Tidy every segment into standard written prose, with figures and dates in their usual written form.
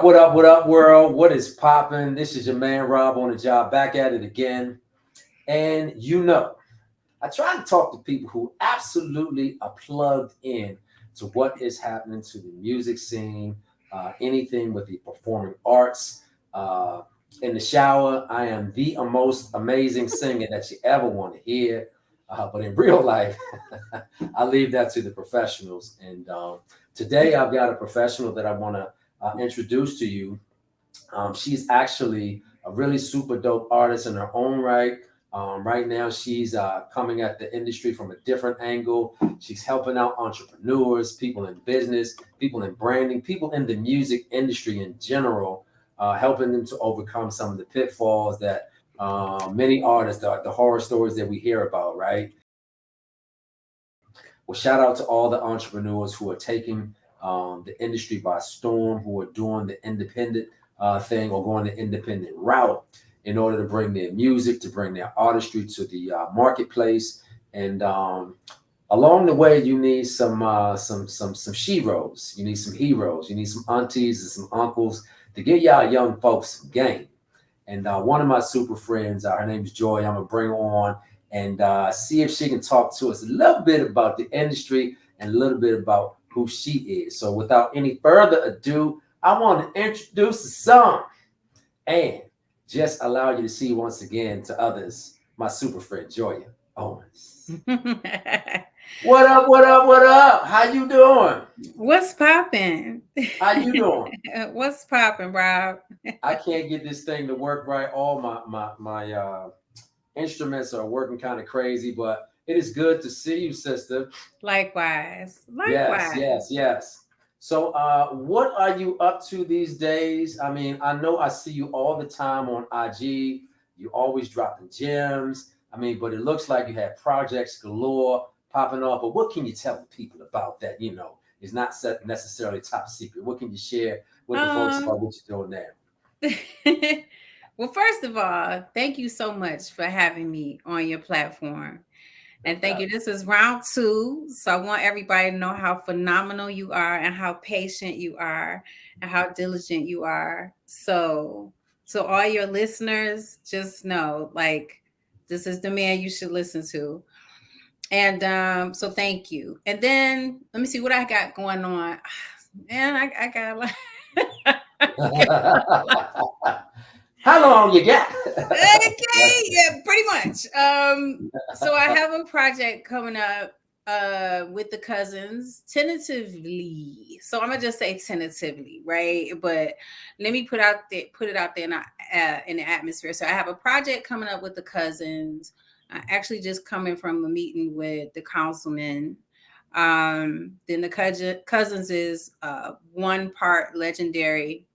What up, world? What is popping? This is your man Rob on the job, back at it again. And I try to talk to people who absolutely are plugged in to what is happening to the music scene, anything with the performing arts. Uh, in the shower, I am the most amazing singer that you ever want to hear. But in real life, I leave that to the professionals. And today I've got a professional that I want to introduce to you. She's actually a really super dope artist in her own right. Right now, she's coming at the industry from a different angle. She's helping out entrepreneurs, people in business, people in branding, people in the music industry in general, helping them to overcome some of the pitfalls that many artists, the horror stories that we hear about, right? Well, shout out to all the entrepreneurs who are taking the industry by storm, who are doing the independent thing or going the independent route in order to bring their music, to bring their artistry to the marketplace. And along the way, you need some sheroes, you need some heroes, you need some aunties and some uncles to get y'all young folks some game. And one of my super friends, her name is Joy. I'm gonna bring her on and see if she can talk to us a little bit about the industry and a little bit about who she is. So without any further ado, I want to introduce the song and just allow you to see once again to others my super friend Joya Owens. What up? What up? What up? How you doing? What's popping? How you doing? What's popping, Rob? I can't get this thing to work right. All my instruments are working kind of crazy, but it is good to see you, sister. Likewise. Yes, Likewise. yes, yes. So, what are you up to these days? I mean, I know I see you all the time on IG. You always dropping gems. I mean, but it looks like you have projects galore popping off. But what can you tell the people about that? Is not necessarily top secret. What can you share with the folks Um about what you're doing now? well, first of all, thank you so much for having me on your platform. No And thank doubt. you. This is round two. So I want everybody to know how phenomenal you are and how patient you are and how diligent you are. So to all your listeners, just know like this is the man you should listen to. And so thank you. And then let me see what I got going on. Man, I got like How long you got? okay, yeah, pretty much. So I have a project coming up with the cousins tentatively. So I'm gonna just say tentatively, right? But let me put it out there in the atmosphere. So I have a project coming up with the cousins. Actually just coming from a meeting with the councilman. Then the cousins is one part legendary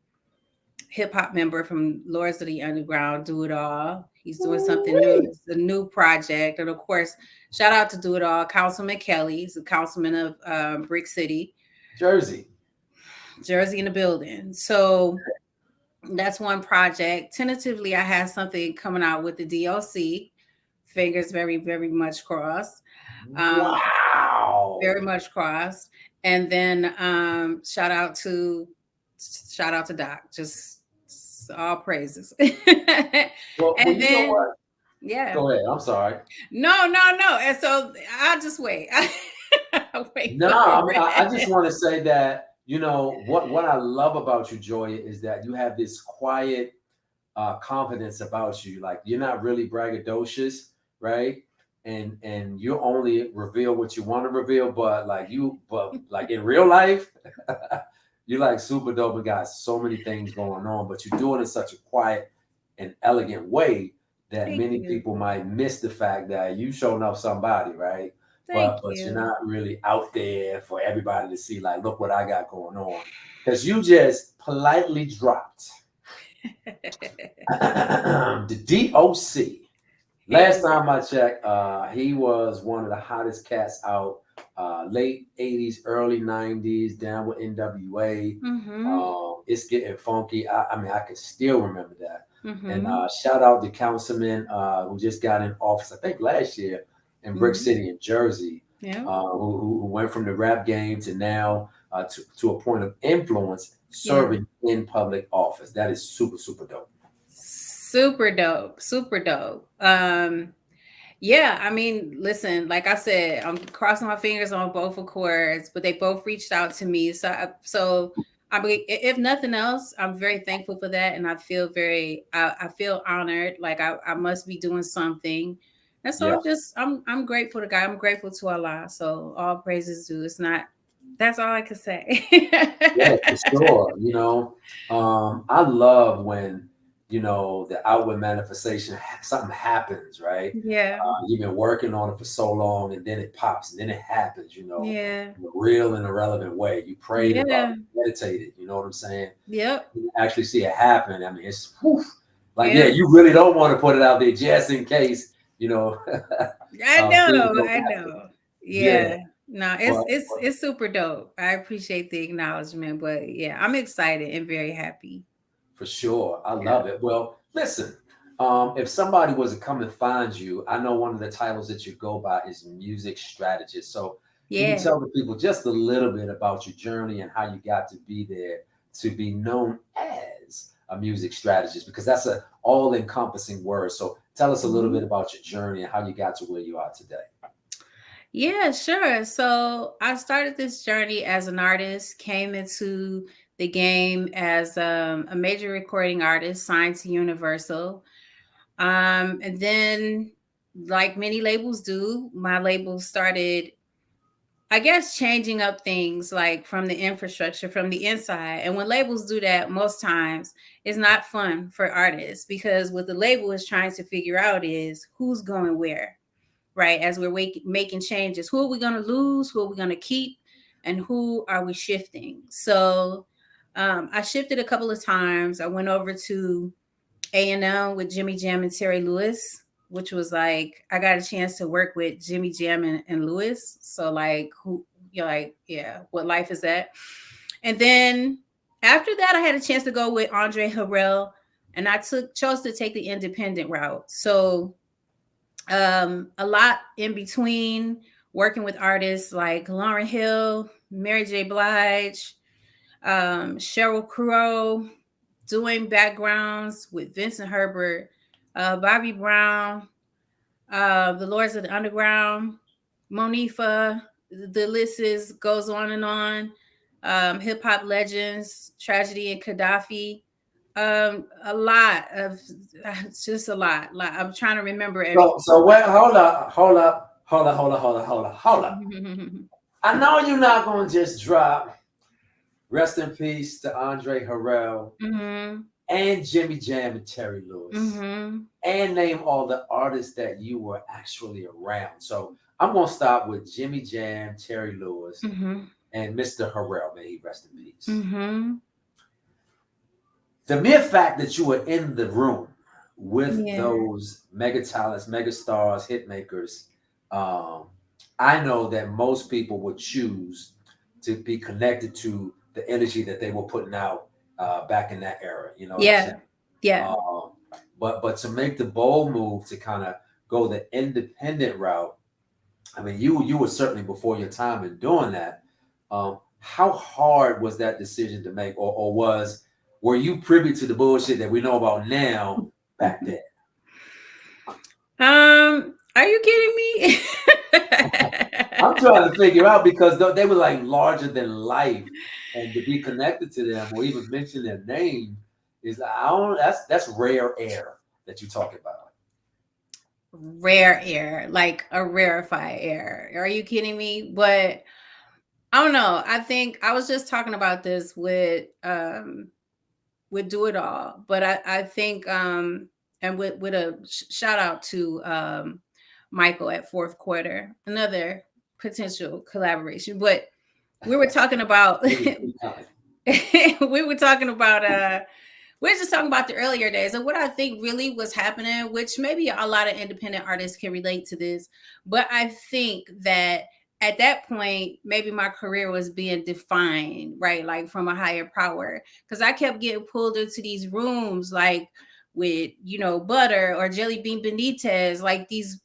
hip hop member from Lords of the Underground, Do It All. He's doing something new. Ooh-wee. It's a new project. And of course, shout out to Do It All, Councilman Kelly. He's a councilman of Brick City, Jersey. Jersey in the building. So that's one project. Tentatively, I have something coming out with the DLC. Fingers very, very much crossed. Um, very Wow. much crossed. And then shout out to Doc. Just all praises. Well, And you know then what? yeah. Go ahead. I'm sorry. No. And so I'll just wait. I'll wait No, for I mean, I just it. want to say that what I love about you, Joya, is that you have this quiet confidence about you. Like you're not really braggadocious, right? And you only reveal what you want to reveal, but like in real life, you're like super dope and got so many things going on, but you do it in such a quiet and elegant way that Thank many you. people might miss the fact that you showing up somebody, right? Thank But you're you. not really out there for everybody to see, like, look what I got going on. Because you just politely dropped the DOC. Last Hey. time I checked, he was one of the hottest cats out. Late '80s, early '90s, down with NWA. Mm-hmm. It's getting funky. I mean, I can still remember that. And Mm-hmm. shout out the councilman who just got in office, I think last year in Brick Mm-hmm. City in Jersey, Yeah. who went from the rap game to now to a point of influence Yeah. serving in public office. That is super, super dope. Super dope. Super dope. Yeah, I mean, listen, like I said, I'm crossing my fingers on both accords, but they both reached out to me. So I mean, if nothing else, I'm very thankful for that, and I feel honored, like I must be doing something, and so Yeah. I'm grateful to God. I'm grateful to Allah. So all praises due. It's not. That's all I can say. Yeah, for sure. I love when, the outward manifestation, something happens, right? Yeah, You've been working on it for so long, and then it pops, and then it happens, yeah, in a real and irrelevant way. You prayed about yeah, it, meditated, you know what I'm saying? yep, You actually see it happen. I mean, it's whew, like, yeah, yeah. you really don't want to put it out there just in case, you know, things don't I happen. know. Yeah, Yeah. No, but, it's super dope. I appreciate the acknowledgement, but yeah, I'm excited and very happy. for sure. I Yeah. love it. Well, listen, if somebody was to come and find you, I know one of the titles that you go by is music strategist. So, can you Yeah. tell the people just a little bit about your journey and how you got to be there to be known as a music strategist? Because that's a all-encompassing word. So, tell us a little bit Mhm. about your journey and how you got to where you are today. Yeah, sure. So I started this journey as an artist, came into the game as a major recording artist signed to Universal. And then, like many labels do, my label started, I guess, changing up things like from the infrastructure from the inside. And when labels do that, most times it's not fun for artists because what the label is trying to figure out is who's going where, right? As we're making changes, who are we going to lose? Who are we going to keep? And who are we shifting? So I shifted a couple of times. I went over to A&M with Jimmy Jam and Terry Lewis, which was like I got a chance to work with Jimmy Jam and Lewis. So like who you're like, yeah, what life is that? And then after that, I had a chance to go with Andre Harrell, and I chose to take the independent route. So a lot in between working with artists like Lauryn Hill, Mary J. Blige, Sheryl Crow, doing backgrounds with Vincent Herbert, Bobby Brown, the Lords of the Underground, Monifa. The list goes on and on. Hip hop legends, Tragedy and Gaddafi. A lot of it's just a lot. Like I'm trying to remember everything. So wait, hold up. I know you're not gonna just drop rest in peace to Andre Harrell Mm-hmm. and Jimmy Jam and Terry Lewis, Mm-hmm. and name all the artists that you were actually around. So I'm gonna start with Jimmy Jam, Terry Lewis, Mm-hmm. and Mr. Harrell. May he rest in peace. Mm-hmm. The mere fact that you were in the room with Yeah. those mega talents, mega stars, hit makers, um, I know that most people would choose to be connected to the energy that they were putting out back in that era. You know what I'm saying? Yeah. Yeah. Um, but to make the bold move to kind of go the independent route, I mean, you were certainly before your time in doing that. How hard was that decision to make, or were you privy to the bullshit that we know about now back then? Are you kidding me? I'm trying to figure out because they were like larger than life, and to be connected to them or even mention their name is I don't. That's rare air that you talk about. Rare air, like a rarefied air. Are you kidding me? But I don't know. I think I was just talking about this with Do It All, but I think and with a shout out to Michael at Fourth Quarter, another potential collaboration. But we were talking about we were talking about we're just talking about the earlier days and what I think really was happening, which maybe a lot of independent artists can relate to this. But I think that at that point, maybe my career was being defined, right? Like from a higher power. Because I kept getting pulled into these rooms like with, Butter or Jelly Bean Benitez, like these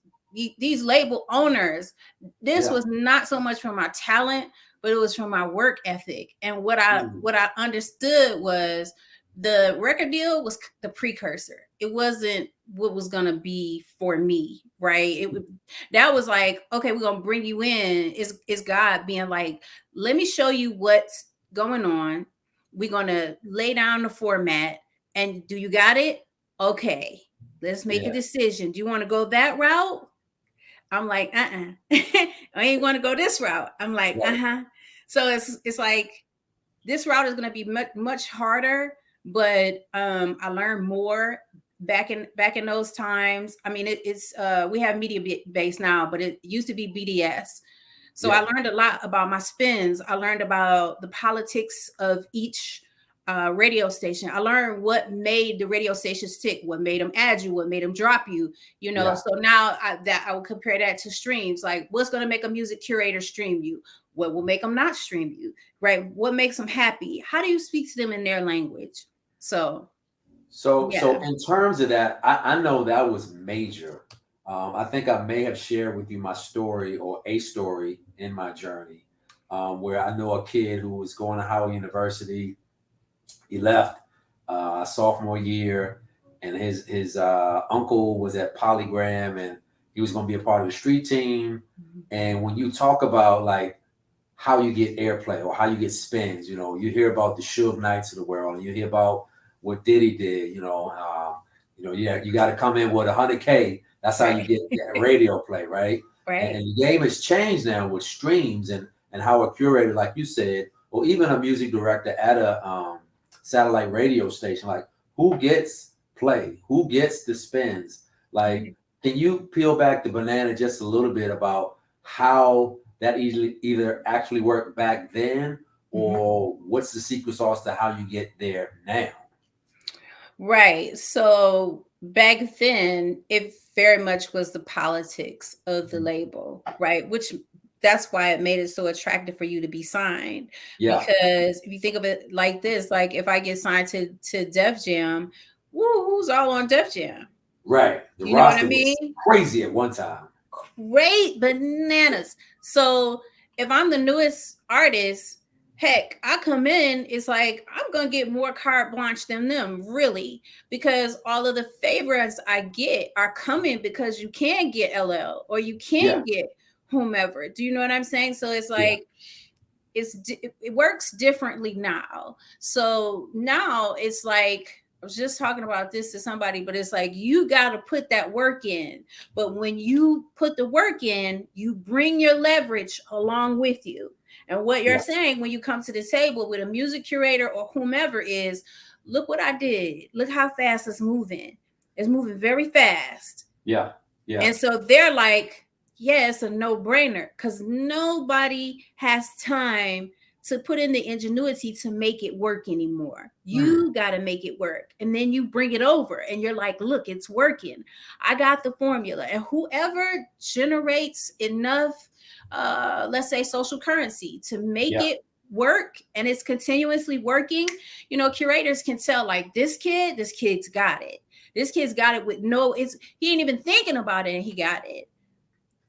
label owners. This Yeah, was not so much for my talent, but it was from my work ethic. And Mm. what I understood was the record deal was the precursor. It wasn't what was gonna be for me, right? That was like, okay, we're gonna bring you in. Is God being like, let me show you what's going on. We're gonna lay down the format, and do you got it? Okay, let's make a Yeah. decision. Do you want to go that route? I'm like, I ain't want to go this route. I'm like, Right. So it's like this route is going to be much harder, but I learned more back in those times. I mean, it's we have media base now, but it used to be BDS. So I Yeah. learned a lot about my spins. I learned about the politics of each radio station. I learned what made the radio stations tick, what made them add you, what made them drop you. You know, Yeah. so now I would compare that to streams. Like, what's going to make a music curator stream you? What will make them not stream you? Right? What makes them happy? How do you speak to them in their language? So So yeah. in terms of that, I know that was major. I think I may have shared with you my story or a story in my journey, where I know a kid who was going to Howard University. He left sophomore year, and his uncle was at Polygram, and he was going to be a part of the street team. And when you talk about like how you get airplay or how you get spins, you hear about the Suge Knights of the world, and you hear about what Diddy did. Yeah, you got to come in with 100K. That's how you Right. get that radio play, right? And, Right. and the game has changed now with streams and how a curator, like you said, or even a music director at a satellite radio station, like who gets play, who gets the spins. Like, Right. can you peel back the banana just a little bit about how that easily either actually worked back then, Mhm. or what's the secret sauce to how you get there now? Right. So back then, it very much was the politics of the Mhm. label, right? Which that's why it made it so attractive for you to be signed. Yeah, Because if you think of it like this, like if I get signed to Def Jam, woo, who's all on Def Jam? right. The You know what I roster mean? was crazy at one time. Great bananas. So if I'm the newest artist, heck, I come in, it's like I'm gonna get more carte blanche than them, really, because all of the favors I get are coming because you can get LL or you Yeah, can get whomever. Do you know what I'm saying? So it's yeah, like it works differently now. So now it's like I was just talking about this to somebody, but it's like you got to put that work in. But when you put the work in, you bring your leverage along with you. And what you're yeah, saying when you come to the table with a music curator or whomever is, look what I did. Look how fast it's moving. It's moving very fast. yeah, yeah, And so they're like, yeah, it's a no brainer because nobody has time to put in the ingenuity to make it work anymore. mm, You got to make it work. And then you bring it over and you're like, look, it's working. I got the formula. And whoever generates enough, let's say, social currency to make yeah, it work and it's continuously working, curators can tell like this kid's got it. This kid's got it with no, he ain't even thinking about it and he got it.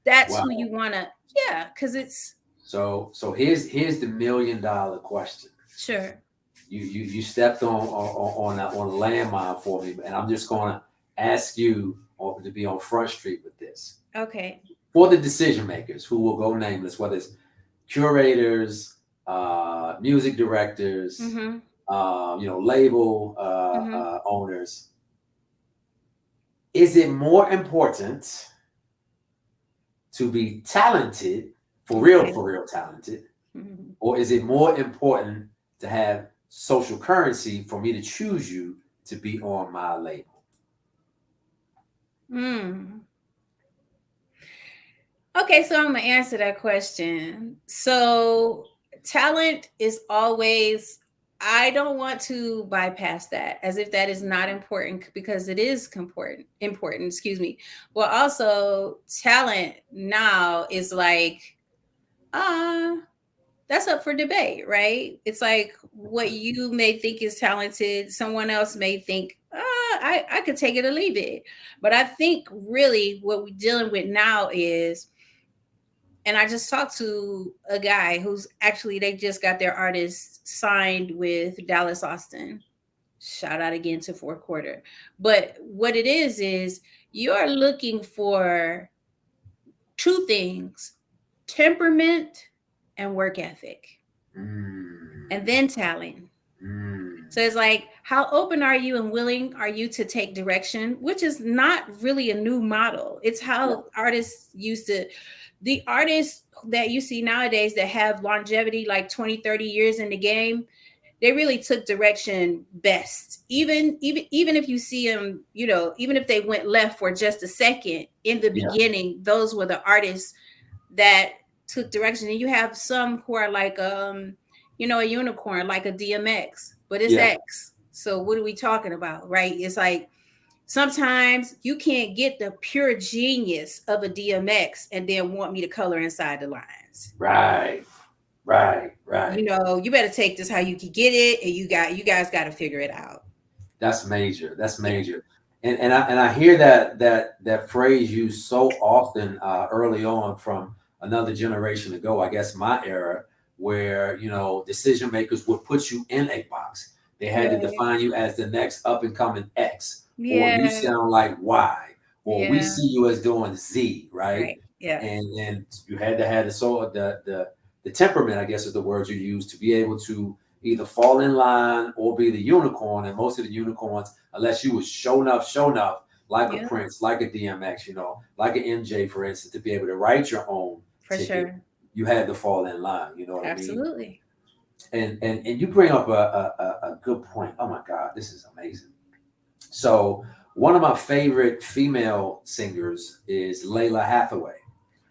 That's who wow. you wanna, yeah, because it's So here's the $1 million question. sure. You stepped on a landmine for me, and I'm just gonna ask you to be on Front Street with this. Okay. For the decision makers who will go nameless, whether it's curators, music directors, Mm-hmm. label Mm-hmm. owners, is it more important to be talented, Okay. for real talented, Mm-hmm. or is it more important to have social currency for me to choose you to be on my label? Mm. Okay, so I'm gonna answer that question. So talent is always, I don't want to bypass that as if that is not important because it is important, excuse me. Well, also talent now is like, uh, that's up for debate, right? It's like what you may think is talented, someone else may think, I could take it or leave it. But I think really what we're dealing with now is And I just talked to a guy who's actually, they just got their artist signed with Dallas Austin. Shout out again to fourth quarter. But what it is you're looking for two things: temperament and work ethic, and then talent. So it's like, how open are you and willing are you to take direction, which is not really a new model. It's how artists used to, the artists that you see nowadays that have longevity, like 20, 30 years in the game, they really took direction best. Even if you see them, you know, even if they went left for just a second in the Yeah. beginning, those were the artists that took direction. And you have some who are like you know, a unicorn, like a DMX, but it's Yeah. X. So what are we talking about, right? It's like sometimes you can't get the pure genius of a DMX and then want me to color inside the lines. Right. Right. You know, you better take this how you can get it, and you guys got to figure it out. That's major. That's Yeah. major. And I hear that phrase used so often early on from another generation ago. I guess my era, where decision makers would put you in a box. They had to Right. define you as the next up and coming X, or you Yeah. sound like Y, or we Yeah. see you as doing Z, right? Right. Yeah. And you had to have the temperament, I guess is the word you use, to be able to either fall in line or be the unicorn. And most of the unicorns, unless you was show enough, like a Yeah. Prince, like a DMX, like an MJ, for instance, to be able to write your own For ticket, sure. you had to fall in line. You know what I mean? Absolutely. And you bring up a good point. Oh my God, this is amazing. So one of my favorite female singers is Layla Hathaway.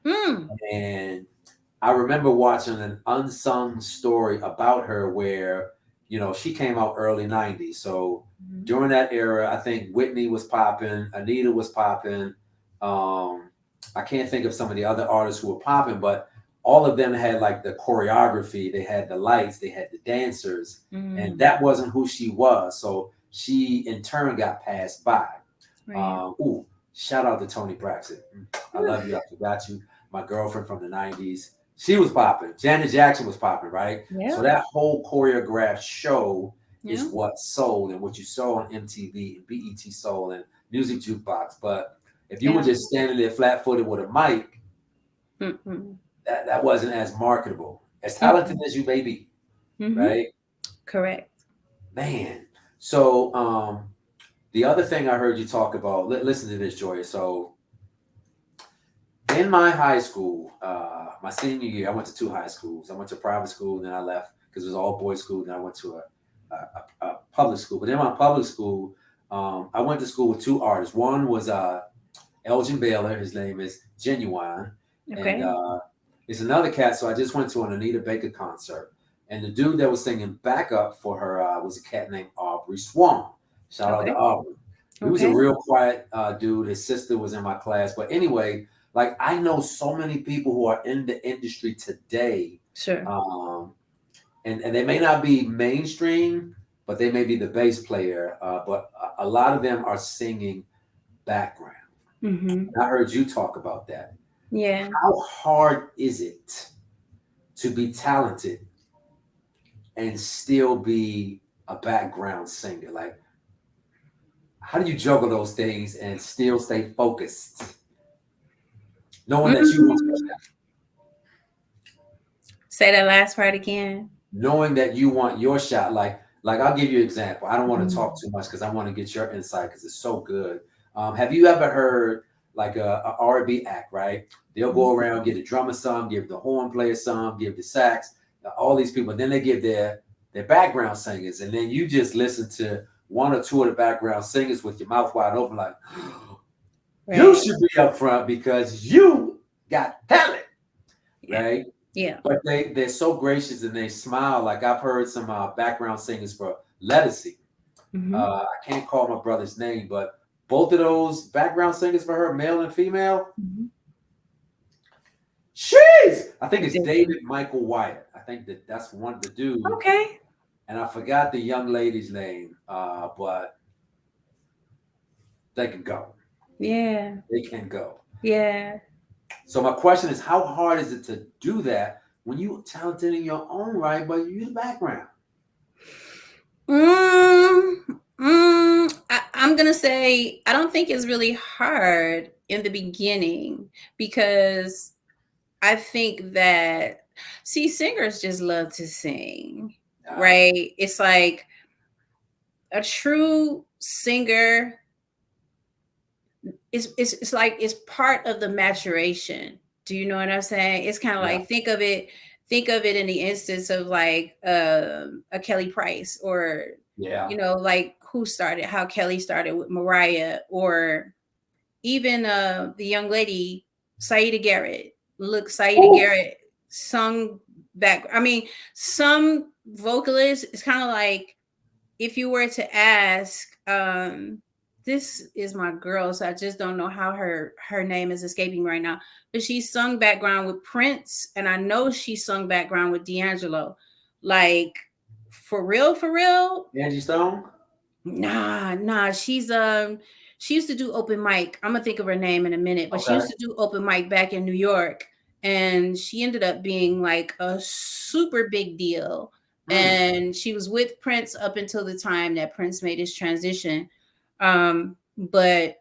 Mm. And I remember watching an unsung story about her where, she came out early 90s. So Mhm. during that era, I think Whitney was popping, Anita was popping. Um, I can't think of some of the other artists who were popping, but all of them had like the choreography, they had the lights, they had the dancers, and Mm. that wasn't who she was. So she in turn got passed by. Right. Ooh, shout out to Tony Braxton. I love you. I Oof. forgot you. My girlfriend from the 90s. She was popping. Janet Jackson was popping, right? Yeah. So that whole choreographed show Yeah. is what sold and what you saw on MTV and BET Soul and Music Jukebox. But if you were Yeah. just standing there flat footed with a mic, Mm-mm. that wasn't as marketable. As talented Mm-mm. as you may be, Mm-hmm. right? Correct. Man. So the other thing I heard you talk about, listen to this, Joya. So in my high school, my senior year, I went to two high schools. I went to private school, and then I left because it was all boys school. Then I went to a public school. But in my public school, I went to school with two artists. One was Elgin Baylor. His name is Genuine, and Okay. it's another cat. So I just went to an Anita Baker concert, and the dude that was singing backup for her was a cat named Aubrey Swan. Shout out to Okay. Aubrey. He was a Okay. real quiet dude. His sister was in my class, but anyway, like I know so many people who are in the industry today, Sure. um, and they may not be mainstream, but they may be the bass player. But a lot of them are singing background. Mm-hmm. And I heard you talk about that. Yeah. How hard is it to be talented and still be a background singer? Like, how do you juggle those things and still stay focused, knowing that you want Mm. Say that last part again. knowing that you want your shot. Like I'll give you an example. I don't want to Mm. talk too much because I want to get your insight because it's so good. Have you ever heard like a R&B act, right? They'll go around, give the drummer some, give the horn player some, give the sax, all these people. Then they give their background singers, and then you just listen to one or two of the background singers with your mouth wide open, like you Right. should be up front because you got talent, Yeah. right? Yeah. But they're so gracious and they smile. Like I've heard some background singers for Lettucey. Mm-hmm. I can't call my brother's name, but both of those background singers for her, male and female, Mm-hmm. jeez, I think it's David Michael Wyatt. I think that's one of the dudes, Okay. and I forgot the young lady's name, but they can go. Yeah. They can go. Yeah. So my question is, how hard is it to do that when you're talented in your own right, but you use background? I'm gonna say I don't think it's really hard in the beginning because I think that see singers just love to sing, right? It's like a true singer it's like it's part of the maturation. Do you know what I'm saying? It's kind of Yeah. like think of it in the instance of like a Kelly Price or Yeah. like who started how Kelly started with Mariah or even the young lady Saida Garrett. Look, Saida Ooh. Garrett sung back. I mean, some vocalists it's kind of like if you were to ask this is my girl, so I just don't know how her name is escaping right now, but she sung background with Prince and I know she sung background with D'Angelo, like for real. Angie Stone. Nah, she used to do open mic. I'm gonna think of her name in a minute, but she Okay. used to do open mic back in New York, and she ended up being like a super big deal. Mm. And she was with Prince up until the time that Prince made his transition. But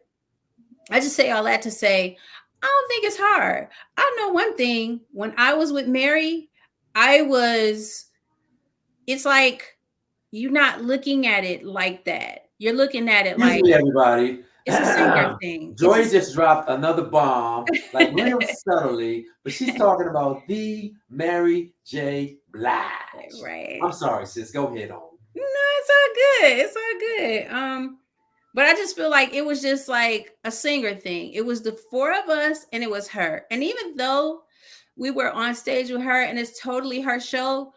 I just say all that to say, I don't think it's hard. I know one thing. When I was with Mary, I was. It's like you're not looking at it like that. You're looking at it Excuse like me, everybody. it's a singer thing. It's Joy just dropped another bomb, like real subtly, but she's talking about the Mary J. Blige. right. I'm sorry, sis. Go ahead on. No, it's all good. It's all good. But I just feel like it was just like a singer thing. It was the four of us and it was her. And even though we were on stage with her and it's totally her show,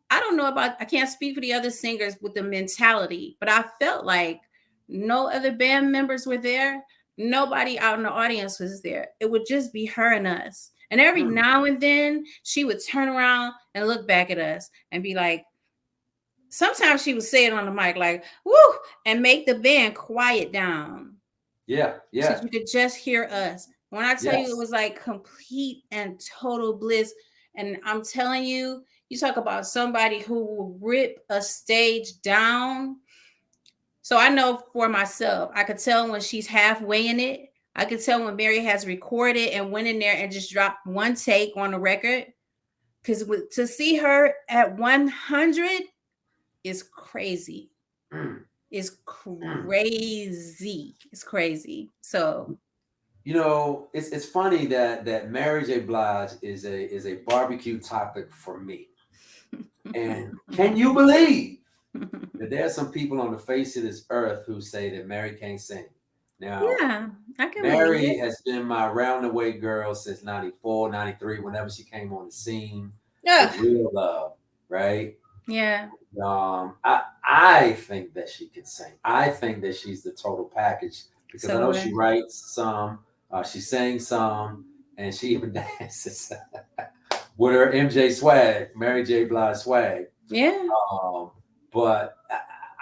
I don't know about I can't speak for the other singers with the mentality, but I felt like no other band members were there. Nobody out in the audience was there. It would just be her and us. And every Mm. now and then she would turn around and look back at us and be like, sometimes she would say it on the mic, like, woo, and make the band quiet down Yeah, so yeah, you could just hear us. When I tell you it yes. was like complete and total bliss, and I'm telling you, you talk about somebody who will rip a stage down. So I know for myself, I could tell when she's halfway in it. I could tell when Mary has recorded and went in there and just dropped one take on the record. Because to see her at 100 is crazy. Mm. It's Mm. crazy. It's crazy. So You know, it's funny that Mary J. Blige is a barbecue topic for me. And can you believe that there are some people on the face of this earth who say that Mary can't sing? Now, yeah, I can believe Mary it. has been my round the way girl since 94, 93, whenever she came on the scene with Ugh, Real Love, right? yeah. I think that she can sing. I think that she's the total package because I So know do she I. writes some, she sings some, and she even dances with her MJ swag, Mary J. Blige swag. Yeah. Um, but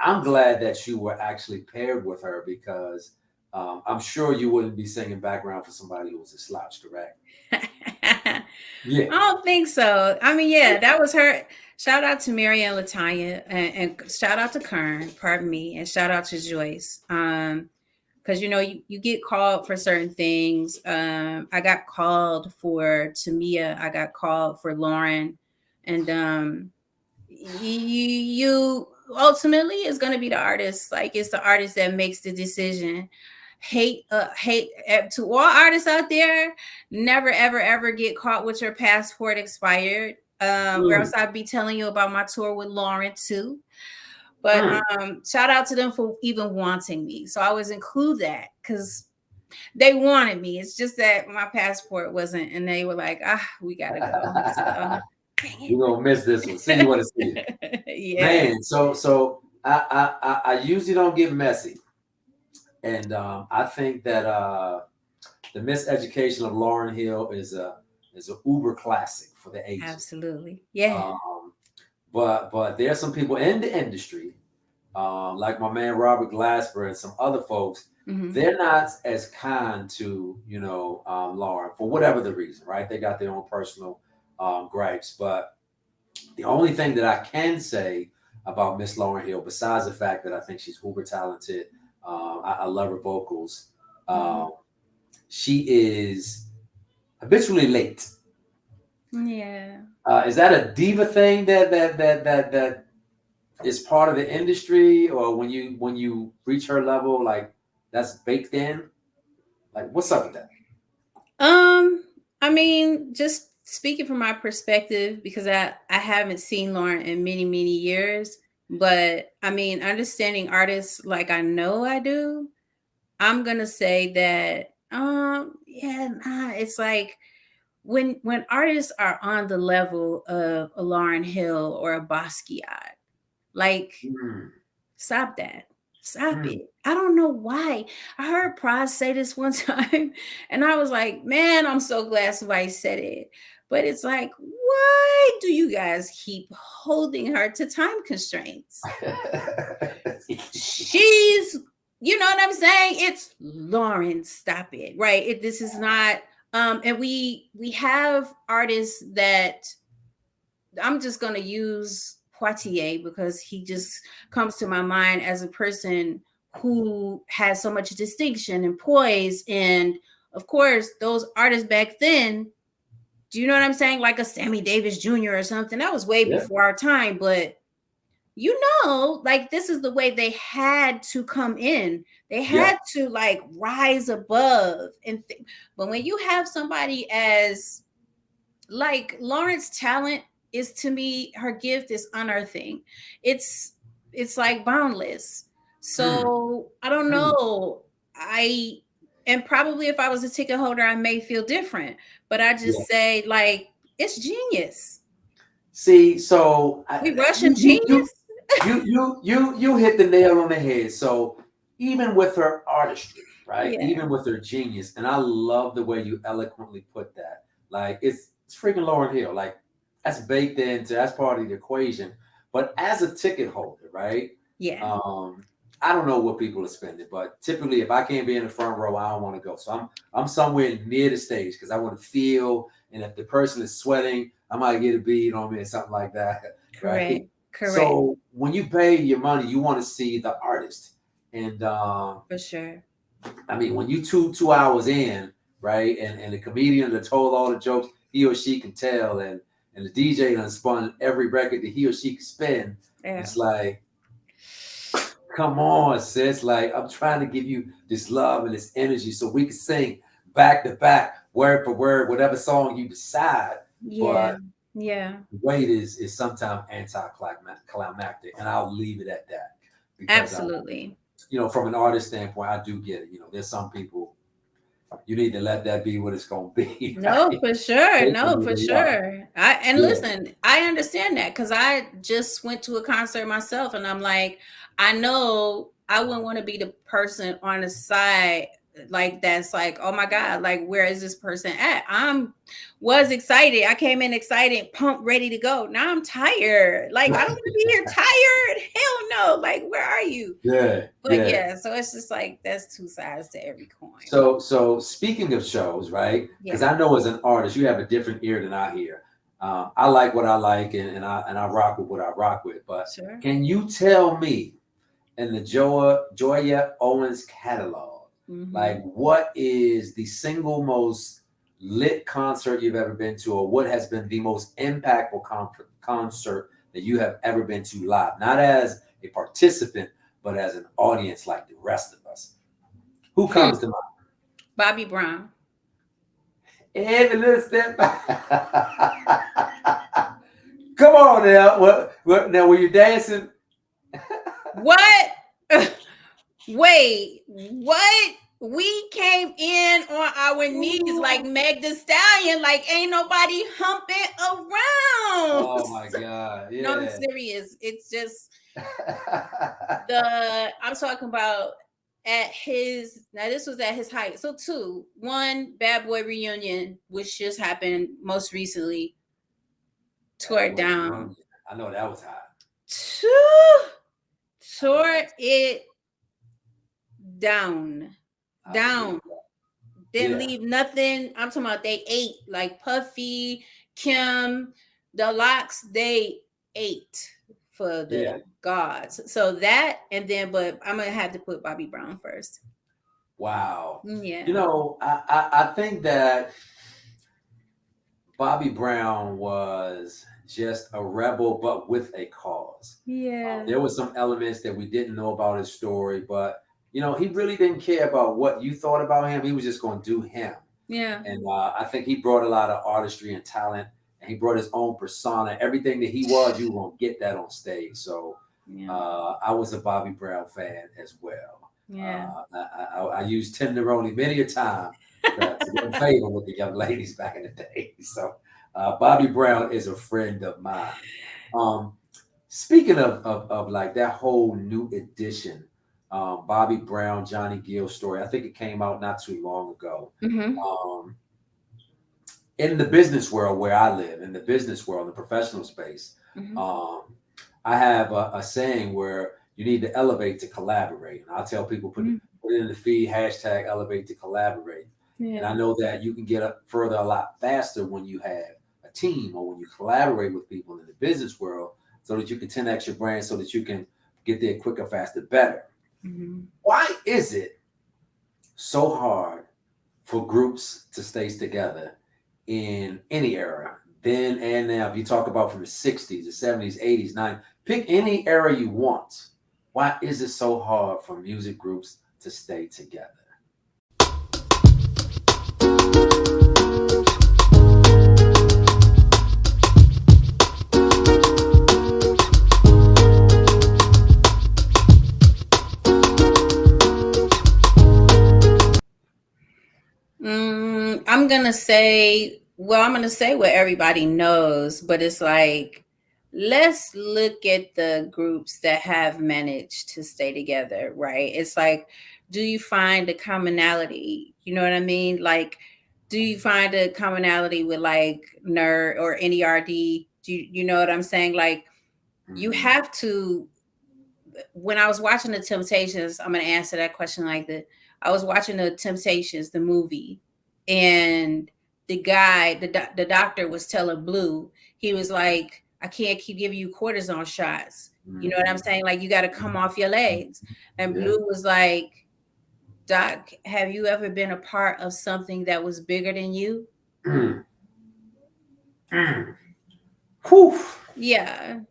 I'm glad that you were actually paired with her because I'm sure you wouldn't be singing background for somebody who was a slouch, correct? I Yeah. don't think so. I mean, yeah, that was her. Shout out to Mary and Latanya and shout out to Kern, pardon me, and shout out to Joyce. Because you get called for certain things. I got called for Tamia, I got called for Lauren, and you ultimately is going to be the artist. Like it's the artist that makes the decision. Hate to all artists out there, never ever ever get caught with your passport expired, or else Mm, I'd be telling you about my tour with Lauren too. But mm. shout out to them for even wanting me, so I always include that because they wanted me. It's just that my passport wasn't, and they were like, we gotta go. So You're dang gonna miss this one. See you want to see it. it. Yeah. Man, so I usually don't get messy, and I think that the Miseducation of Lauryn Hill is a uber classic for the ages. Absolutely. Yeah. Um, but there are some people in the industry like my man Robert Glasper and some other folks, they're not as kind to, Lauren for whatever the reason, right? They got their own personal gripes. But the only thing that I can say about Miss Lauren Hill, besides the fact that I think she's uber talented, I love her vocals. She is habitually late. Yeah. Is that a diva thing that is part of the industry, or when you reach her level, like that's baked in? Like, what's up with that? I mean, just speaking from my perspective, because I haven't seen Lauren in many, many years, but I mean, understanding artists like I know I do, I'm gonna say that yeah, nah, it's like when artists are on the level of a Lauren Hill or a Basquiat, like Mm, stop that. Stop mm. it. I don't know why. I heard Praz say this one time, and I was like, man, I'm so glad somebody said it. But it's like, why do you guys keep holding her to time constraints? She's, you know what I'm saying? It's Lauren, stop it. Right. This is not and we have artists that I'm just going to use Poitier because he just comes to my mind as a person who has so much distinction and poise. And of course, those artists back then, do you know what I'm saying? Like a Sammy Davis Jr. or something. That was way Yeah, before our time. But like this is the way they had to come in. They yeah. had to like rise above. But when you have somebody as like Lauren's talent is to me, her gift is unearthing. It's it's like boundless. Mm, So I don't mm. know. I and probably if I was a ticket holder, I may feel different. But I Yeah. just say like it's genius. See, so We you Russian you you genius. you hit the nail on the head. So even with her artistry, right? Yeah. Even with her genius, and I love the way you eloquently put that. Like it's freaking Lauren Hill. Like that's baked into that's part of the equation. But as a ticket holder, right? Yeah. Um, I don't know what people are spending, but typically if I can't be in the front row, I don't want to go. So I'm somewhere near the stage because I want to feel. And if the person is sweating, I might get a bead on me or something like that, right? Correct. Correct. So when you pay your money, you want to see the artist. And For sure. I mean, when you two hours in, right, and the comedian that told all the jokes he or she can tell, and the DJ done spun every record that he or she can spin, Yeah. it's like, come on, sis. Like I'm trying to give you this love and this energy so we can sing back to back, word for word, whatever song you decide. Yeah. But Yeah. the weight is sometimes anticlimactic, and I'll leave it at that because Absolutely. from an artist standpoint, I do get it. There's some people you need to let that be what it's gonna be, No, right? for sure. Take them No, where for they are. sure. And Yeah, listen, I understand that because I just went to a concert myself, and I'm like, I know I wouldn't want to be the person on the side like that's like, oh my God, like where is this person at? Was excited. I came in excited, pumped, ready to go. Now I'm tired. Like I don't want to be here tired. Hell no. Like where are you? yeah, But yeah. yeah, so it's just like that's two sides to every coin. So speaking of shows, right? Because Yeah, I know as an artist, you have a different ear than I hear. I like what I like, and I rock with what I rock with. But sure. can you tell me in the Joya Owens catalog, Mm-hmm. like what is the single most lit concert you've ever been to, or what has been the most impactful concert that you have ever been to live? Not as a participant, but as an audience, like the rest of us. Who comes to mind? Bobby Brown. Every little step. Come on now. What now? Were you dancing? What? Wait, what? We came in on our knees like Ooh. Meg the Stallion, like ain't nobody humping around. Oh my God. No, I'm Yeah. serious. It's just I'm talking about at his now this was at his height. So two, one Bad Boy reunion, which just happened most recently, tore Bad it boy down. reunion. I know that was hot. Two. tore it down, I believe down. that. Didn't Yeah. leave nothing. I'm talking about they ate like Puffy, Kim, the locks. They ate for Yeah. the gods. So that, and then, but I'm gonna have to put Bobby Brown first. Wow. Yeah. You know, I think that Bobby Brown was just a rebel, but with a cause. Yeah. There was some elements that we didn't know about his story, but he really didn't care about what you thought about him. He was just going to do him, Yeah. and I think he brought a lot of artistry and talent, and he brought his own persona. Everything that he was, you were going to get that on stage. So Yeah. I was a Bobby Brown fan as well. Yeah. I used Tenderoni many a time to win favor with the young ladies back in the day. So Bobby Brown is a friend of mine. Um, Speaking of like that whole new edition, Bobby Brown, Johnny Gill story, I think it came out not too long ago. Mm-hmm. Um, in the business world where I live, in the business world, the professional space, Mm-hmm. um, I have a saying where you need to elevate to collaborate. And I tell people Mm-hmm. put it in the feed, hashtag elevate to collaborate. And I Yeah. know that you can get up further a lot faster when you have a team or when you collaborate with people in the business world so that you can 10x your brand so that you can get there quicker, faster, better. Mm-hmm. Why is it so hard for groups to stay together in any era, then and now? If you talk about from the 60s, the 70s, 80s, 90s, pick any era you want. Why is it so hard for music groups to stay together? I'm gonna say, well, I'm gonna say what everybody knows, but it's like, let's look at the groups that have managed to stay together, right? It's like, do you find a commonality? You know what I mean? Like, do you find a commonality with like Nerd or NERD? You know what I'm saying? Like, you Mm-hmm. have to. When I was watching the Temptations, I'm gonna answer that question like that. I was watching the Temptations, the movie, and the guy, the doctor was telling Blue, he was like, I can't keep giving you cortisone shots. You know what I'm Mm-hmm. saying? Like, you got to come off your legs. And Yeah. Blue was like, Doc, have you ever been a part of something that was bigger than you? Mm. Mm. Whew. Yeah.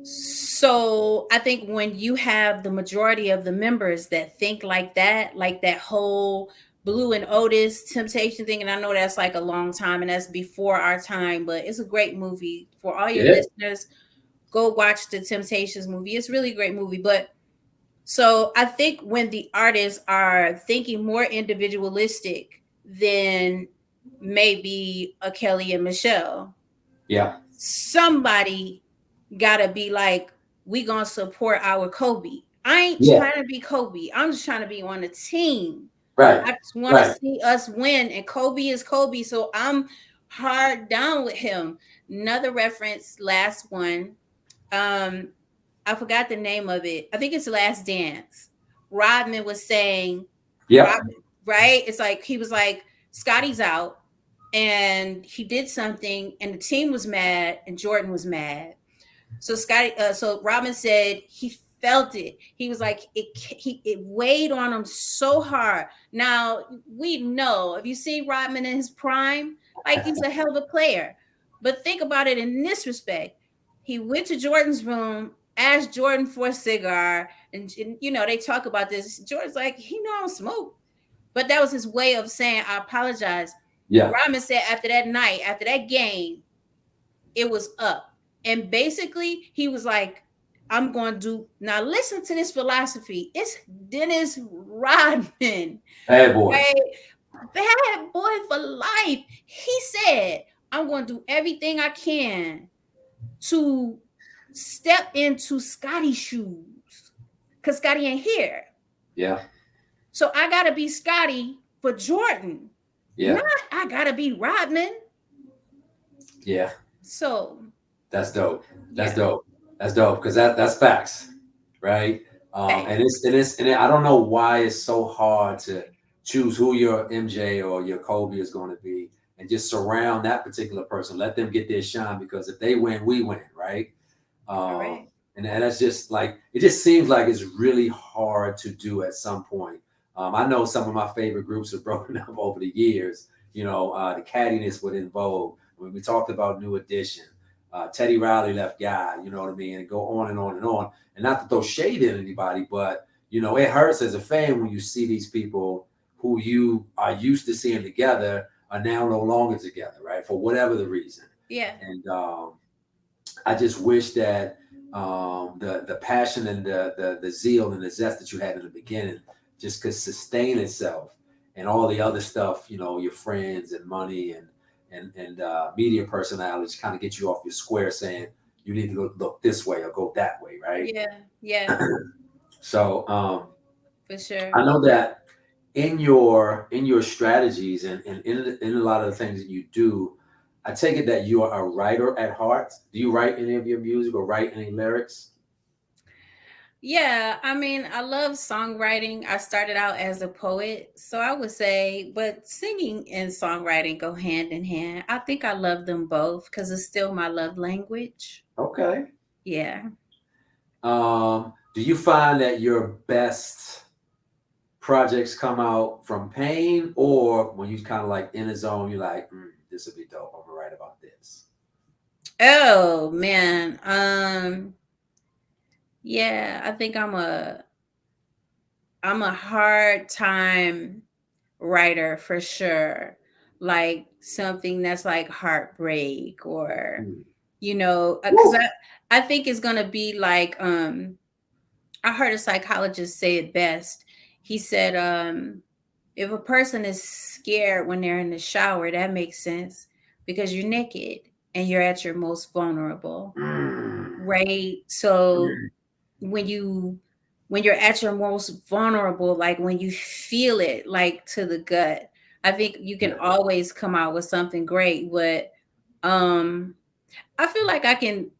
So I think when you have the majority of the members that think like that whole Blue and Otis Temptation thing, and I know that's like a long time and that's before our time, but it's a great movie for all your Yeah. listeners. Go watch the Temptations movie. It's really a great movie. But so I think when the artists are thinking more individualistic than maybe a Kelly and Michelle, Yeah. somebody gotta be like, we gonna support our Kobe. I ain't Yeah. trying to be Kobe. I'm just trying to be on the team. Right. I just want to Right. see us win, and Kobe is Kobe. So I'm hard down with him. Another reference, last one. Um, I forgot the name of it. I think it's Last Dance. Rodman was saying, Yep. Rodman, right? It's like he was like, Scotty's out, and he did something, and the team was mad, and Jordan was mad. So Robin said he felt it. He was like, it weighed on him so hard. Now we know, if you see Rodman in his prime, like he's a hell of a player. But think about it in this respect. He went to Jordan's room, asked Jordan for a cigar, and they talk about this. Jordan's like, he know I don't smoke. But that was his way of saying, I apologize. Yeah. Rodman said after that night, after that game, it was up. And basically, he was like, I'm going to do, now listen to this philosophy. It's Dennis Rodman, Bad boy. right? Bad boy for life. He said, I'm going to do everything I can to step into Scotty's shoes because Scotty ain't here. Yeah. So I got to be Scotty for Jordan. Yeah. Not I got to be Rodman. Yeah. So That's dope. That's yeah. dope. That's dope because that's facts, right? And Facts. I don't know why it's so hard to choose who your MJ or your Kobe is going to be, and just surround that particular person. Let them get their shine, because if they win, we win, right? Correct. And that's just like, it just seems like it's really hard to do at some point. I know some of my favorite groups have broken up over the years. The cattiness would involve when we talked about New Edition. Teddy Riley left Guy, you know what I mean, and go on and on and on. And not to throw shade at anybody, but it hurts as a fan when you see these people who you are used to seeing together are now no longer together, right? For whatever the reason. Yeah. And I just wish that the passion and the zeal and the zest that you had in the beginning just could sustain itself, and all the other stuff, your friends and money and media personalities kind of get you off your square, saying you need to look this way or go that way, right? Yeah. Yeah. So For sure. I know that in your strategies and in a lot of the things that you do, I take it that you are a writer at heart. Do you write any of your music or write any lyrics? Yeah, I mean, I love songwriting. I started out as a poet, so I would say, but singing and songwriting go hand in hand. I think I love them both because it's still my love language. Okay. Yeah. Do you find that your best projects come out from pain, or when you kind of like in a zone, you're like, this would be dope. I'm gonna write about this. Oh man. Yeah, I think I'm a hard time writer for sure. Like something that's like heartbreak or Mm. because Woo! I think it's gonna be like I heard a psychologist say it best. He said if a person is scared when they're in the shower, that makes sense because you're naked and you're at your most vulnerable, Mm. right? So Mm. when you when you're at your most vulnerable, like when you feel it like to the gut, I think you can Yeah. always come out with something great. But um I feel like I can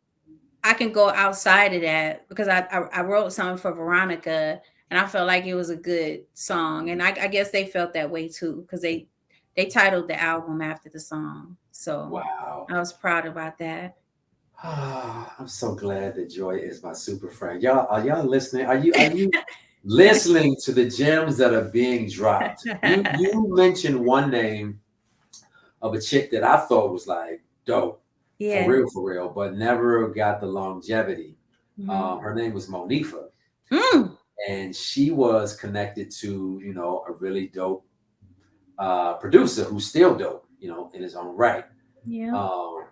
go outside of that because I wrote something for Veronica and I felt like it was a good song, and I guess they felt that way too because they titled the album after the song, so Wow. I was proud about that. I'm so glad that Joy is my super friend. Are y'all listening? Are you listening to the gems that are being dropped? You mentioned one name of a chick that I thought was like dope, Yeah. for real, but never got the longevity. Hmm. Her name was Monifa, Mm. and she was connected to a really dope producer who's still dope, in his own right. Yeah. Um,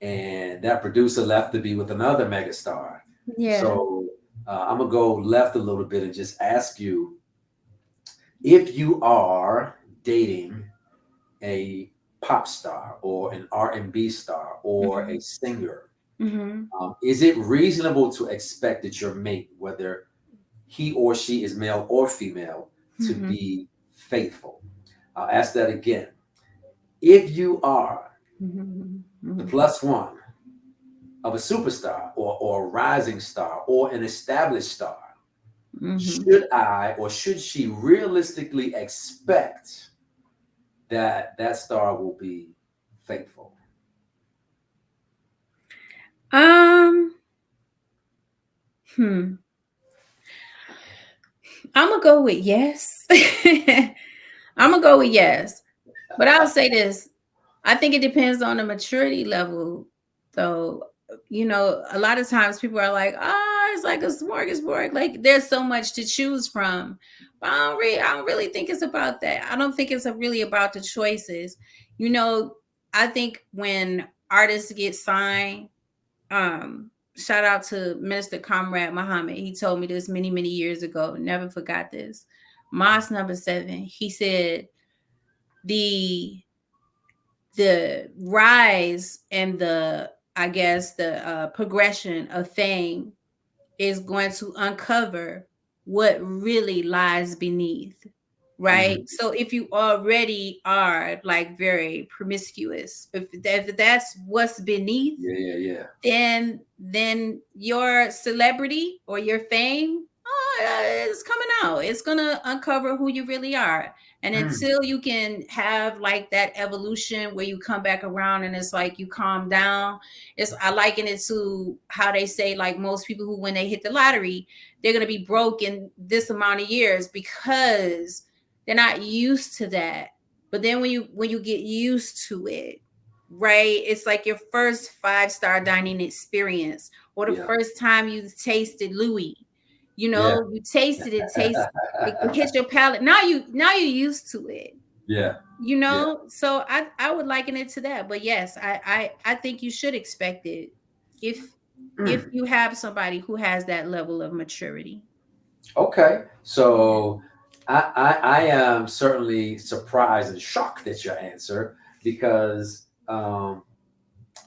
and that producer left to be with another megastar. Yeah. So I'm gonna go left a little bit and just ask you, if you are dating a pop star or an R&B star or Hmm. a singer, Hmm. is it reasonable to expect that your mate, whether he or she is male or female, to Hmm. be faithful? I'll ask that again. If you are Hmm. the Hmm. plus one of a superstar or a rising star or an established star, Hmm. should I or should she realistically expect that that star will be faithful? um hmm I'm gonna go with yes. I'm gonna go with yes. But I'll say this. I think it depends on the maturity level, though. A lot of times people are like, it's like a smorgasbord. Like there's so much to choose from. But I don't really think it's about that. I don't think it's really about the choices. You know, I think when artists get signed, shout out to Minister Comrade Muhammad. He told me this many, many years ago. Never forgot this. Moss number 7. He said the the rise and the I guess the progression of fame is going to uncover what really lies beneath, right? Mhm. So if you already are like very promiscuous, if that's what's beneath, Yeah, yeah, yeah. then your celebrity or your fame It's coming out. It's gonna uncover who you really are. And Mm, until you can have like that evolution where you come back around and it's like you calm down. It's I liken it to how they say like most people who when they hit the lottery, they're gonna be broke in this amount of years because they're not used to that. But then when you get used to it, right? It's like your first 5-star dining experience or the yeah, first time you tasted Louis. yeah, You tasted it, it hits your palate. Now you're used to it. yeah, yeah. So I would liken it to that. But yes, I think you should expect it if if Mm. you have somebody who has that level of maturity. Okay, Yeah. so I am certainly surprised and shocked at your answer because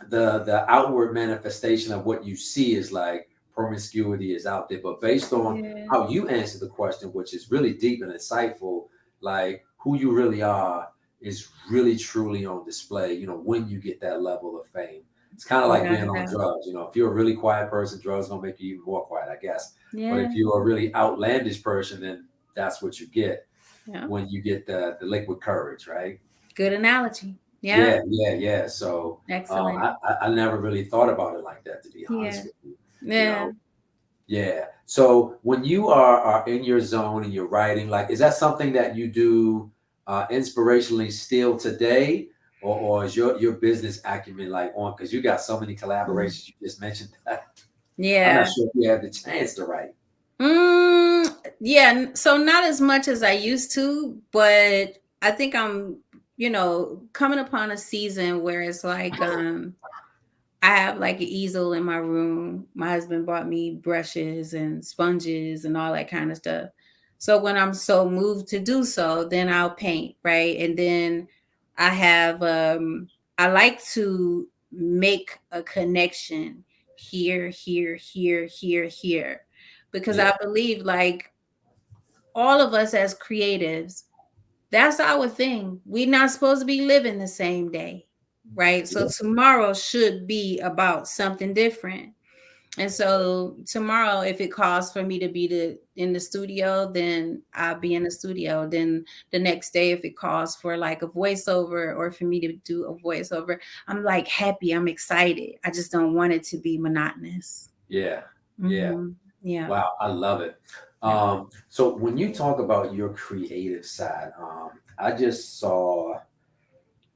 the outward manifestation of what you see is like promiscuity is out there, but based on Yeah. how you answer the question, which is really deep and insightful, like who you really are is really truly on display. When you get that level of fame, it's kind of like Without being a on doubt. drugs. If you're a really quiet person, drugs gonna make you even more quiet, I guess. But Yeah. if you're a really outlandish person, then that's what you get Yeah. when you get the liquid courage, right? Good analogy. Yeah. Yeah, yeah, yeah. So Excellent. I never really thought about it like that, to be honest Yeah. with you. You Yeah. know, yeah. So when you are in your zone and you're writing, like, is that something that you do inspirationally still today, or is your business acumen like on? Because you got so many Mm. collaborations you just mentioned that I'm not Yeah. sure if you have the chance to write. Mm, yeah, so not as much as I used to, but I think I'm, coming upon a season where it's like I have like an easel in my room. My husband bought me brushes and sponges and all that kind of stuff. So when I'm so moved to do so, then I'll paint, right? And then I have I like to make a connection here, here, here, here, here. Because Yeah, I believe like all of us as creatives, that's our thing. We're not supposed to be living the same day, right? So yeah, tomorrow should be about something different. And so tomorrow, if it calls for me to be in the studio, then I'll be in the studio. Then the next day, if it calls for like a voiceover or for me to do a voiceover, I'm like happy. I'm excited. I just don't want it to be monotonous. yeah, yeah. Hmm. Yeah. Wow, I love it. Yeah. So when you talk about your creative side, I just saw.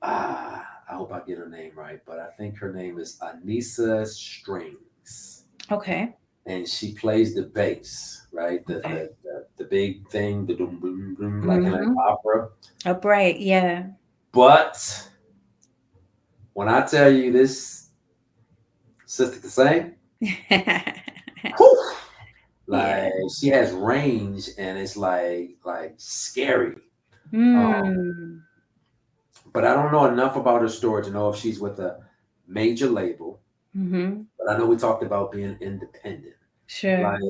I hope I get her name right, but I think her name is Anissa Strings, Okay. and she plays the bass, right? The Okay. the the, the big thing, the boom boom boom, like in an Mm-hmm. opera. Upright. Yeah. But when I tell you this sister can sing, whew, Yeah. like she has range, and it's like scary. Um, Mm. but I don't know enough about her story to know if she's with a major label. Mm-hmm. But I know we talked about being independent. Sure. Like,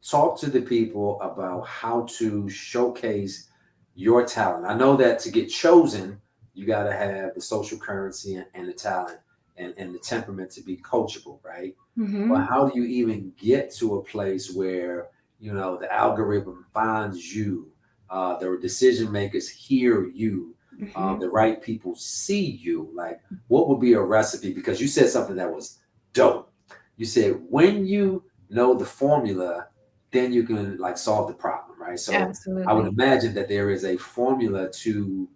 talk to the people about how to showcase your talent. I know that to get chosen, you got to have the social currency and the talent and the temperament to be coachable, right? But Mm-hmm. how do you even get to a place where the algorithm finds you, the decision makers hear you, Mm-hmm. the right people see you? Like, what would be a recipe? Because you said something that was dope. You said when you know the formula, then you can like solve the problem, right? So I would Absolutely. imagine that there is a formula to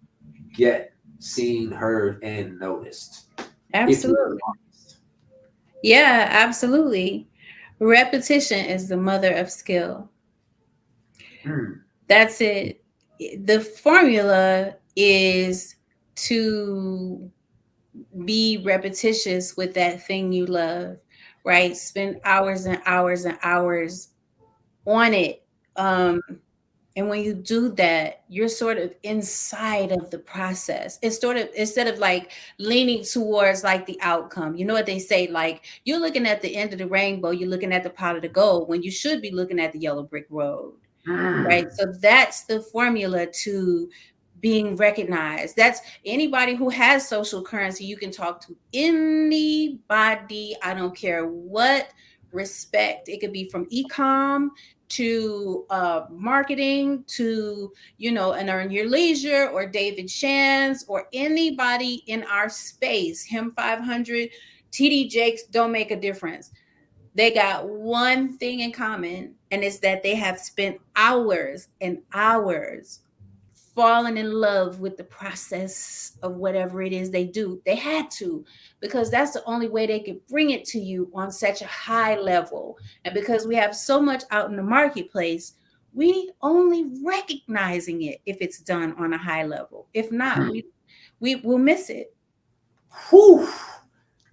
get seen, heard, and noticed. If you're Absolutely. Yeah, absolutely. Repetition is the mother of skill. honest. That's it. The formula is to be repetitious with that thing you love, right? Spend hours and hours and hours on it. Um, And when you do that, you're sort of inside of the process. It's sort of instead of like leaning towards like the outcome. You know what they say, like you're looking at the end of the rainbow, you're looking at the pot of the gold when you should be looking at the yellow brick road. Right. Mm. So that's the formula to being recognized. That's anybody who has social currency. You can talk to anybody. I don't care what respect. It could be from ecom. to marketing to, and Earn Your Leisure or David Shands or anybody in our space, him 500, TD Jakes, don't make a difference. They got one thing in common, and it's that they have spent hours and hours falling in love with the process of whatever it is they do. They had to, because that's the only way they could bring it to you on such a high level. And because we have so much out in the marketplace, we only recognizing it if it's done on a high level. If not, we will miss it. Whew.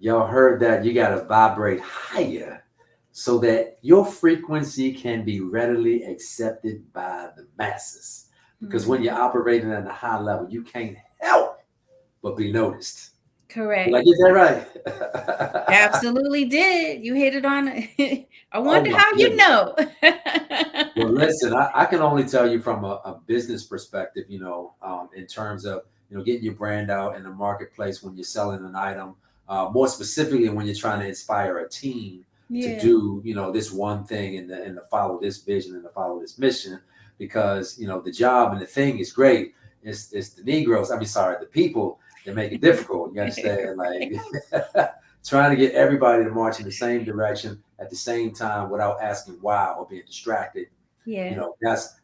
Y'all heard that? You got to vibrate higher so that your frequency can be readily accepted by the masses. Because when you're operating at a high level, you can't help but be noticed. Correct. Did I get that right? Absolutely did. You hit it on. I wonder Oh how goodness. you know. Well, listen, I can only tell you from a business perspective, in terms of, getting your brand out in the marketplace when you're selling an item, more specifically when you're trying to inspire a team to do, this one thing and to follow this vision and to follow this mission, because, the job and the thing is great. It's the Negroes. The people that make it difficult. You understand? Like trying to get everybody to march in the same direction at the same time without asking why or being distracted. Yeah.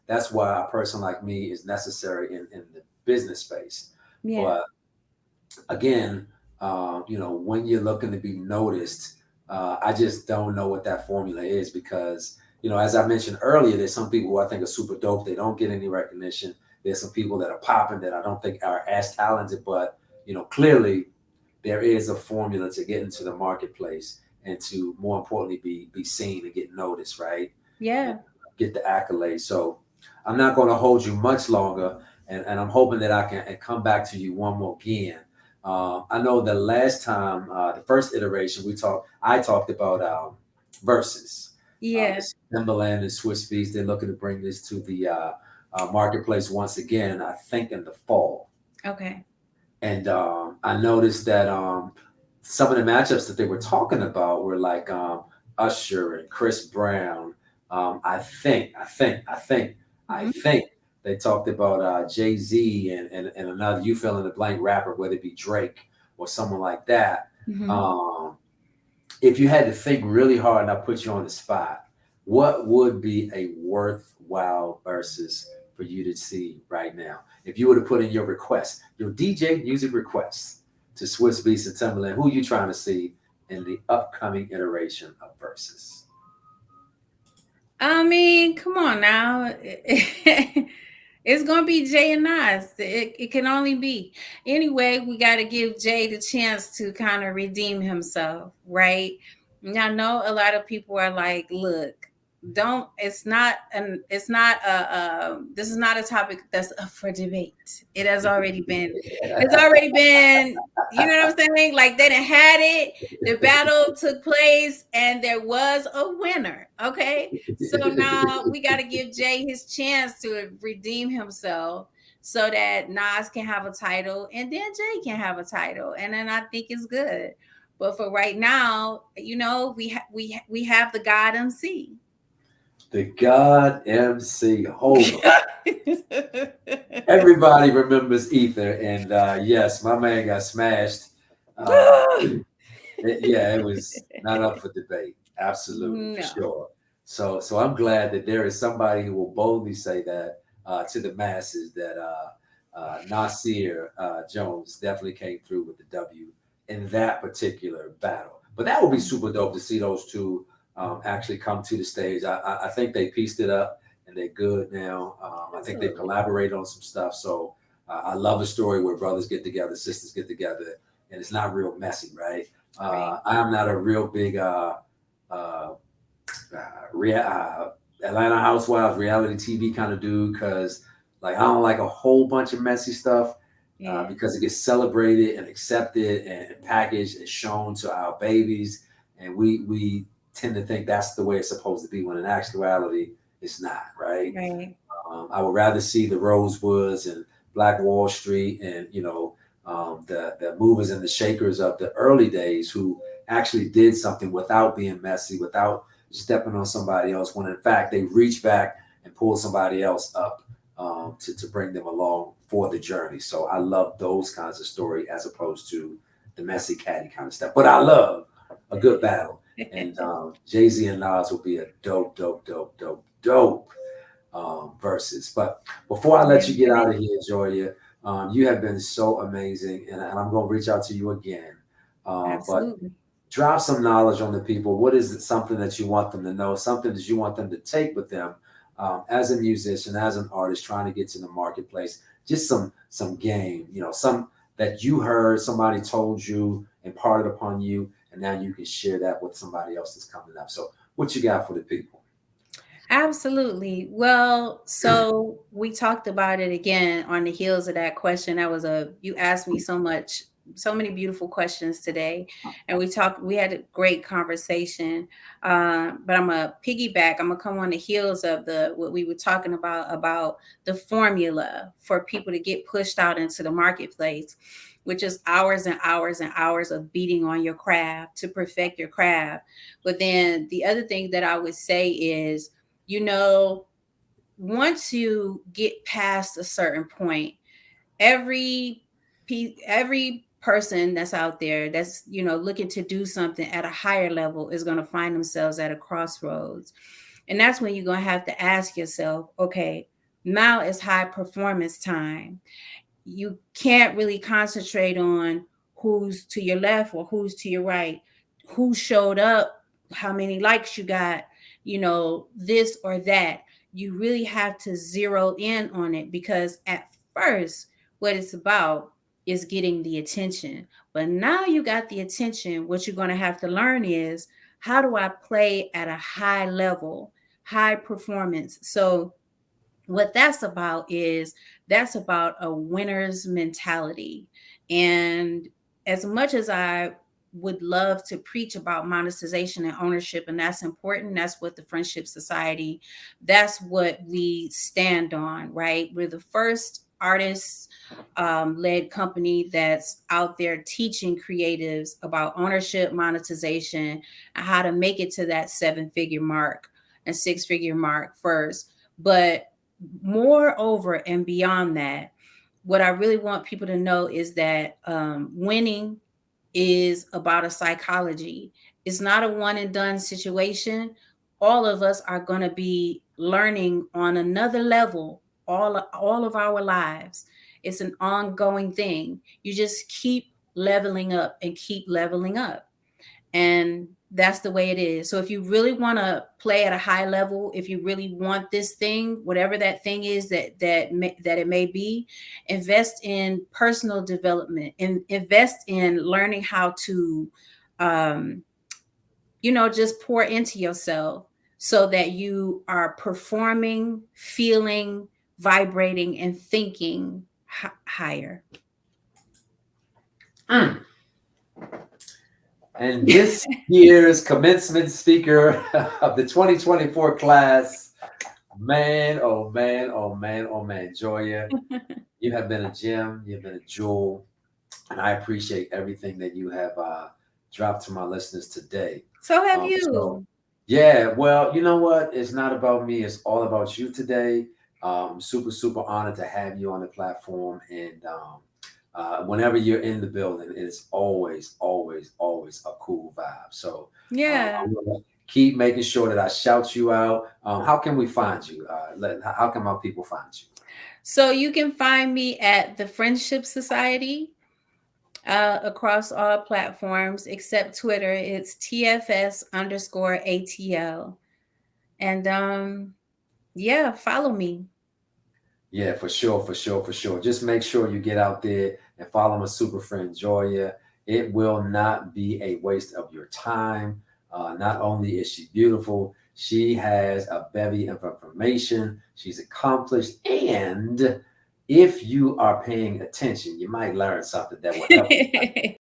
That's why a person like me is necessary in the business space. Yeah. But again, when you're looking to be noticed, I just don't know what that formula is, because, as I mentioned earlier, there's some people who I think are super dope. They don't get any recognition. There's some people that are popping that I don't think are as talented, but, clearly there is a formula to get into the marketplace and to, more importantly, be seen and get noticed, right? Yeah. And get the accolades. So I'm not going to hold you much longer, and I'm hoping that I can come back to you one more again. I know the last time, the first iteration, I talked about verses. Yeah. Timberland and Swiss Beats, they're looking to bring this to the marketplace once again, I think in the fall. Okay. And I noticed that some of the matchups that they were talking about were like Usher and Chris Brown. I think they talked about Jay-Z and another you fill in the blank rapper, whether it be Drake or someone like that. If you had to think really hard and I put you on the spot, what would be a worthwhile versus for you to see right now? If you were to put in your request, your DJ music request to Swiss Beats and Timberland, who are you trying to see in the upcoming iteration of versus? I mean, come on now. It's gonna be Jay and Nas. It can only be. Anyway, we got to give Jay the chance to kind of redeem himself, right? And I know a lot of people are like, "Look, don't. This is not a topic that's up for debate. It has already been. It's already been. You know what I'm saying? Like they done had it. The battle took place, and there was a winner. Okay." So now we got to give Jay his chance to redeem himself so that Nas can have a title and then Jay can have a title. And then I think it's good. But for right now, we have the God MC. The God MC. Hold on. Everybody remembers Ether. And yes, my man got smashed. It was not up for debate. Absolutely, for sure. So I'm glad that there is somebody who will boldly say that to the masses that Nasir Jones definitely came through with the W in that particular battle. But that would be super dope to see those two actually come to the stage. I think they pieced it up and they're good now. I think they've collaborated on some stuff. So I love a story where brothers get together, sisters get together, and it's not real messy, right? I'm not a real big Atlanta Housewives reality TV kind of dude, because like I don't like a whole bunch of messy stuff because it gets celebrated and accepted and packaged and shown to our babies, and we tend to think that's the way it's supposed to be when in actuality it's not, right? I would rather see the Rosewoods and Black Wall Street and the movers and the shakers of the early days who actually did something without being messy, without stepping on somebody else when in fact they reach back and pull somebody else up to bring them along for the journey. So I love those kinds of story as opposed to the messy catty kind of stuff. But I love a good battle. And Jay-Z and Nas will be a dope verses. But before I let you get out of here, Joya, you have been so amazing, and I'm going to reach out to you again. But drop some knowledge on the people. What is it, something that you want them to know, something that you want them to take with them as a musician, as an artist, trying to get to the marketplace? Just some game, some that you heard, somebody told you, imparted upon you, and now you can share that with somebody else that's coming up. So what you got for the people? Absolutely. Well, so we talked about it again on the heels of that question. You asked me so many beautiful questions today, and we had a great conversation. But I'm gonna piggyback. I'm gonna come on the heels of what we were talking about the formula for people to get pushed out into the marketplace, which is hours and hours and hours of beating on your craft to perfect your craft. But then the other thing that I would say is, once you get past a certain point, every person that's out there that's looking to do something at a higher level is going to find themselves at a crossroads. And that's when you're going to have to ask yourself, okay, now it's high performance time. You can't really concentrate on who's to your left or who's to your right, who showed up, how many likes you got, this or that. You really have to zero in on it, because at first, what it's about is getting the attention. But now you got the attention, what you're going to have to learn is, how do I play at a high level, high performance? So what that's about a winner's mentality. And as much as I would love to preach about monetization and ownership, and that's important, that's what the Friendship Society, that's what we stand on, right? We're the first artist led company that's out there teaching creatives about ownership, monetization, and how to make it to that 7-figure mark and 6-figure mark first. But moreover and beyond that, what I really want people to know is that winning is about a psychology. It's not a one and done situation. All of us are going to be learning on another level all of our lives. It's an ongoing thing. You just keep leveling up and keep leveling up. And that's the way it is. So if you really want to play at a high level, if you really want this thing, whatever that thing is that it may be, invest in personal development and invest in learning how to, just pour into yourself so that you are performing, feeling, vibrating, and thinking higher. And this year's commencement speaker of the 2024 class, man, oh man, oh man, oh man, Joya, you have been a gem, you've been a jewel, and I appreciate everything that you have dropped to my listeners today. So have you. Yeah, well, you know what? It's not about me. It's all about you today. I'm super, super honored to have you on the platform. And whenever you're in the building, it's always, always, always a cool vibe. So yeah, I'm gonna keep making sure that I shout you out. How can we find you? How can my people find you? So you can find me at the Friendship Society across all platforms except Twitter. It's TFS_ATL. And yeah, follow me. Yeah, for sure, for sure, for sure. Just make sure you get out there and follow my super friend Joya. It will not be a waste of your time. Not only is she beautiful, she has a bevy of information. She's accomplished. And if you are paying attention, you might learn something that will help you.